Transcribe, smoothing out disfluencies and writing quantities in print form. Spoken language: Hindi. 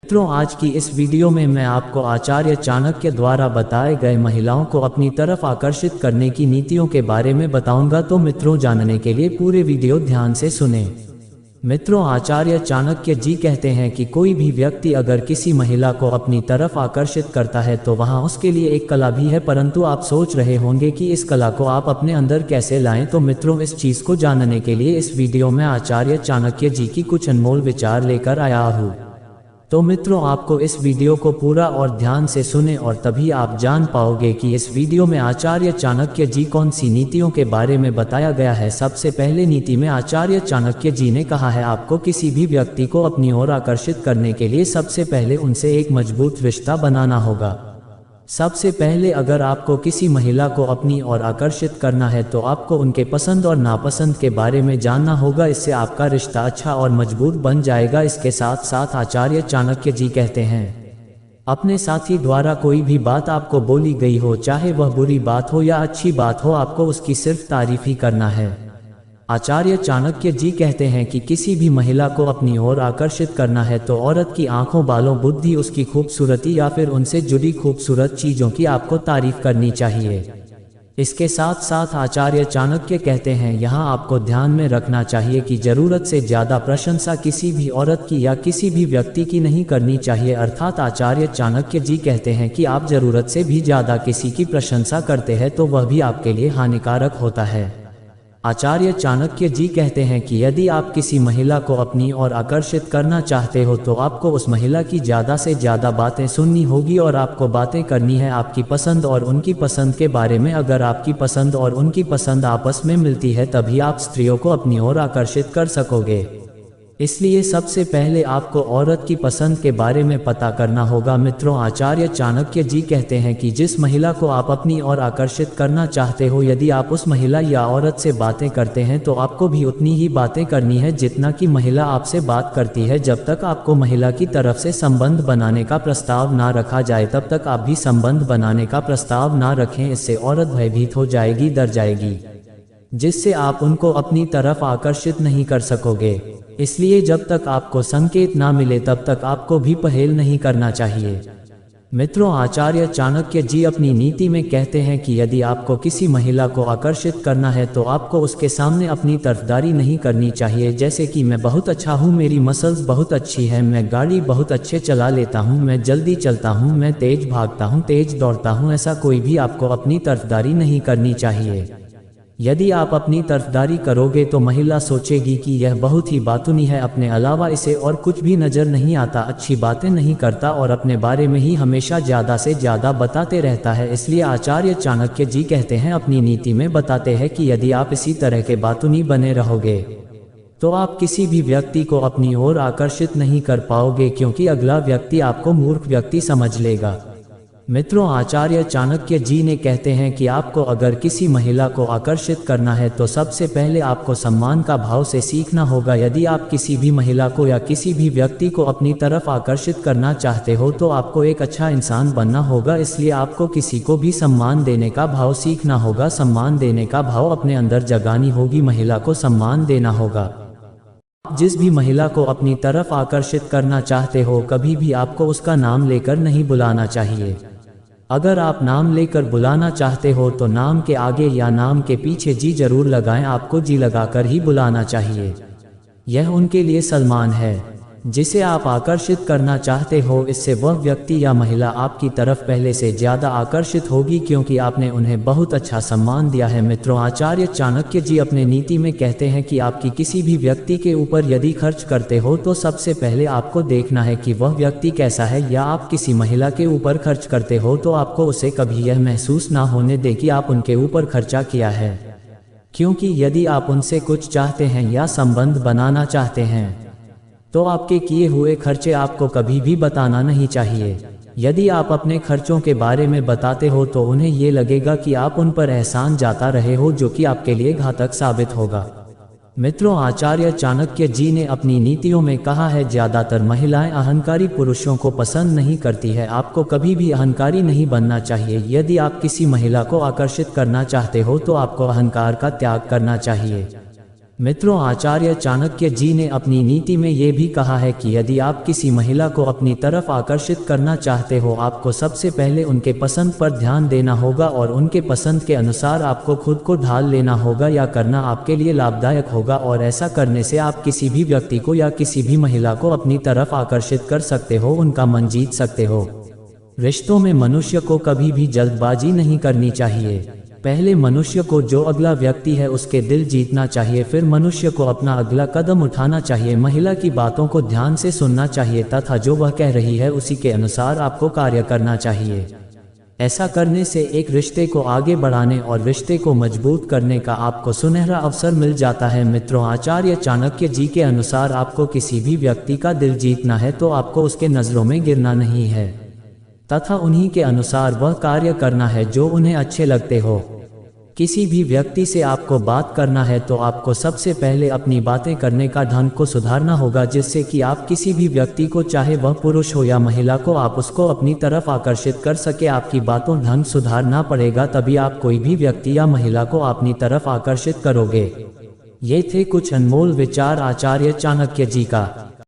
मित्रों, आज की इस वीडियो में मैं आपको आचार्य चाणक्य द्वारा बताए गए महिलाओं को अपनी तरफ आकर्षित करने की नीतियों के बारे में बताऊंगा। तो मित्रों, जानने के लिए पूरे वीडियो ध्यान से सुने। मित्रों, आचार्य चाणक्य जी कहते हैं कि कोई भी व्यक्ति अगर किसी महिला को अपनी तरफ आकर्षित करता है तो वहाँ उसके लिए एक कला भी है, परंतु आप सोच रहे होंगे कि इस कला को आप अपने अंदर कैसे लाएं। तो मित्रों, इस चीज़ को जानने के लिए इस वीडियो में आचार्य चाणक्य जी की कुछ अनमोल विचार लेकर आया हूँ। तो मित्रों, आपको इस वीडियो को पूरा और ध्यान से सुने और तभी आप जान पाओगे कि इस वीडियो में आचार्य चाणक्य जी कौन सी नीतियों के बारे में बताया गया है। सबसे पहले नीति में आचार्य चाणक्य जी ने कहा है, आपको किसी भी व्यक्ति को अपनी ओर आकर्षित करने के लिए सबसे पहले उनसे एक मजबूत रिश्ता बनाना होगा। सबसे पहले अगर आपको किसी महिला को अपनी ओर आकर्षित करना है तो आपको उनके पसंद और नापसंद के बारे में जानना होगा। इससे आपका रिश्ता अच्छा और मजबूत बन जाएगा। इसके साथ साथ आचार्य चाणक्य जी कहते हैं, अपने साथी द्वारा कोई भी बात आपको बोली गई हो, चाहे वह बुरी बात हो या अच्छी बात हो, आपको उसकी सिर्फ तारीफ ही करना है। आचार्य चाणक्य जी कहते हैं कि किसी भी महिला को अपनी ओर आकर्षित करना है तो औरत की आंखों, बालों, बुद्धि, उसकी खूबसूरती या फिर उनसे जुड़ी खूबसूरत चीज़ों की आपको तारीफ करनी चाहिए। इसके साथ साथ आचार्य चाणक्य कहते हैं, यहाँ आपको ध्यान में रखना चाहिए कि ज़रूरत से ज़्यादा प्रशंसा किसी भी औरत की या किसी भी व्यक्ति की नहीं करनी चाहिए। अर्थात आचार्य चाणक्य जी कहते हैं कि आप ज़रूरत से भी ज़्यादा किसी की प्रशंसा करते हैं तो वह भी आपके लिए हानिकारक होता है। आचार्य चाणक्य जी कहते हैं कि यदि आप किसी महिला को अपनी ओर आकर्षित करना चाहते हो तो आपको उस महिला की ज़्यादा से ज़्यादा बातें सुननी होगी और आपको बातें करनी है आपकी पसंद और उनकी पसंद के बारे में। अगर आपकी पसंद और उनकी पसंद आपस में मिलती है तभी आप स्त्रियों को अपनी ओर आकर्षित कर सकोगे। इसलिए सबसे पहले आपको औरत की पसंद के बारे में पता करना होगा। मित्रों, आचार्य चाणक्य जी कहते हैं कि जिस महिला को आप अपनी ओर आकर्षित करना चाहते हो, यदि आप उस महिला या औरत से बातें करते हैं तो आपको भी उतनी ही बातें करनी है जितना कि महिला आपसे बात करती है। जब तक आपको महिला की तरफ से संबंध बनाने का प्रस्ताव ना रखा जाए तब तक आप भी संबंध बनाने का प्रस्ताव ना रखें। इससे औरत भयभीत हो जाएगी, डर जाएगी, जिससे आप उनको अपनी तरफ आकर्षित नहीं कर सकोगे। इसलिए जब तक आपको संकेत ना मिले तब तक आपको भी पहल नहीं करना चाहिए। मित्रों, आचार्य चाणक्य जी अपनी नीति में कहते हैं कि यदि आपको किसी महिला को आकर्षित करना है तो आपको उसके सामने अपनी तरफदारी नहीं करनी चाहिए, जैसे कि मैं बहुत अच्छा हूँ, मेरी मसल्स बहुत अच्छी है, मैं गाड़ी बहुत अच्छे चला लेता हूँ, मैं जल्दी चलता हूँ, मैं तेज भागता हूँ, तेज दौड़ता हूँ। ऐसा कोई भी आपको अपनी तरफदारी नहीं करनी चाहिए। यदि आप अपनी तरफदारी करोगे तो महिला सोचेगी कि यह बहुत ही बातूनी है, अपने अलावा इसे और कुछ भी नज़र नहीं आता, अच्छी बातें नहीं करता और अपने बारे में ही हमेशा ज़्यादा से ज़्यादा बताते रहता है। इसलिए आचार्य चाणक्य जी कहते हैं, अपनी नीति में बताते हैं कि यदि आप इसी तरह के बातूनी बने रहोगे तो आप किसी भी व्यक्ति को अपनी ओर आकर्षित नहीं कर पाओगे, क्योंकि अगला व्यक्ति आपको मूर्ख व्यक्ति समझ लेगा। मित्रों, आचार्य चाणक्य जी ने कहते हैं कि आपको अगर किसी महिला को आकर्षित करना है तो सबसे पहले आपको सम्मान का भाव से सीखना होगा। यदि आप किसी भी महिला को या किसी भी व्यक्ति को अपनी तरफ आकर्षित करना चाहते हो तो आपको एक अच्छा इंसान बनना होगा। इसलिए आपको किसी को भी सम्मान देने का भाव सीखना होगा। सम्मान देने का भाव अपने अंदर जगानी होगी, महिला को सम्मान देना होगा। जिस भी महिला को अपनी तरफ आकर्षित करना चाहते हो, कभी भी आपको उसका नाम लेकर नहीं बुलाना चाहिए। अगर आप नाम लेकर बुलाना चाहते हो तो नाम के आगे या नाम के पीछे जी जरूर लगाएं, आपको जी लगाकर ही बुलाना चाहिए। यह उनके लिए सम्मान है जिसे आप आकर्षित करना चाहते हो। इससे वह व्यक्ति या महिला आपकी तरफ पहले से ज़्यादा आकर्षित होगी, क्योंकि आपने उन्हें बहुत अच्छा सम्मान दिया है। मित्रों, आचार्य चाणक्य जी अपने नीति में कहते हैं कि आपकी किसी भी व्यक्ति के ऊपर यदि खर्च करते हो तो सबसे पहले आपको देखना है कि वह व्यक्ति कैसा है। या आप किसी महिला के ऊपर खर्च करते हो तो आपको उसे कभी यह महसूस ना होने दे कि आप उनके ऊपर खर्चा किया है, क्योंकि यदि आप उनसे कुछ चाहते हैं या संबंध बनाना चाहते हैं तो आपके किए हुए खर्चे आपको कभी भी बताना नहीं चाहिए। यदि आप अपने खर्चों के बारे में बताते हो तो उन्हें ये लगेगा कि आप उन पर एहसान जाता रहे हो, जो कि आपके लिए घातक साबित होगा। मित्रों, आचार्य चाणक्य जी ने अपनी नीतियों में कहा है, ज़्यादातर महिलाएं अहंकारी पुरुषों को पसंद नहीं करती है। आपको कभी भी अहंकारी नहीं बनना चाहिए। यदि आप किसी महिला को आकर्षित करना चाहते हो तो आपको अहंकार का त्याग करना चाहिए। मित्रों, आचार्य चाणक्य जी ने अपनी नीति में ये भी कहा है कि यदि आप किसी महिला को अपनी तरफ आकर्षित करना चाहते हो, आपको सबसे पहले उनके पसंद पर ध्यान देना होगा और उनके पसंद के अनुसार आपको खुद को ढाल लेना होगा या करना आपके लिए लाभदायक होगा, और ऐसा करने से आप किसी भी व्यक्ति को या किसी भी महिला को अपनी तरफ आकर्षित कर सकते हो, उनका मन जीत सकते हो। रिश्तों में मनुष्य को कभी भी जल्दबाजी नहीं करनी चाहिए। पहले मनुष्य को जो अगला व्यक्ति है उसके दिल जीतना चाहिए, फिर मनुष्य को अपना अगला कदम उठाना चाहिए। महिला की बातों को ध्यान से सुनना चाहिए तथा जो वह कह रही है उसी के अनुसार आपको कार्य करना चाहिए। ऐसा करने से एक रिश्ते को आगे बढ़ाने और रिश्ते को मजबूत करने का आपको सुनहरा अवसर मिल जाता है। मित्रों, आचार्य चाणक्य जी के अनुसार आपको किसी भी व्यक्ति का दिल जीतना है तो आपको उसके नज़रों में गिरना नहीं है तथा उन्हीं के अनुसार वह कार्य करना है जो उन्हें अच्छे लगते हो। किसी भी व्यक्ति से आपको बात करना है तो आपको सबसे पहले अपनी बातें करने का ढंग को सुधारना होगा, जिससे कि आप किसी भी व्यक्ति को, चाहे वह पुरुष हो या महिला को, आप उसको अपनी तरफ आकर्षित कर सके। आपकी बातों ढंग सुधारना पड़ेगा, तभी आप कोई भी व्यक्ति या महिला को अपनी तरफ आकर्षित करोगे। ये थे कुछ अनमोल विचार आचार्य चाणक्य जी का।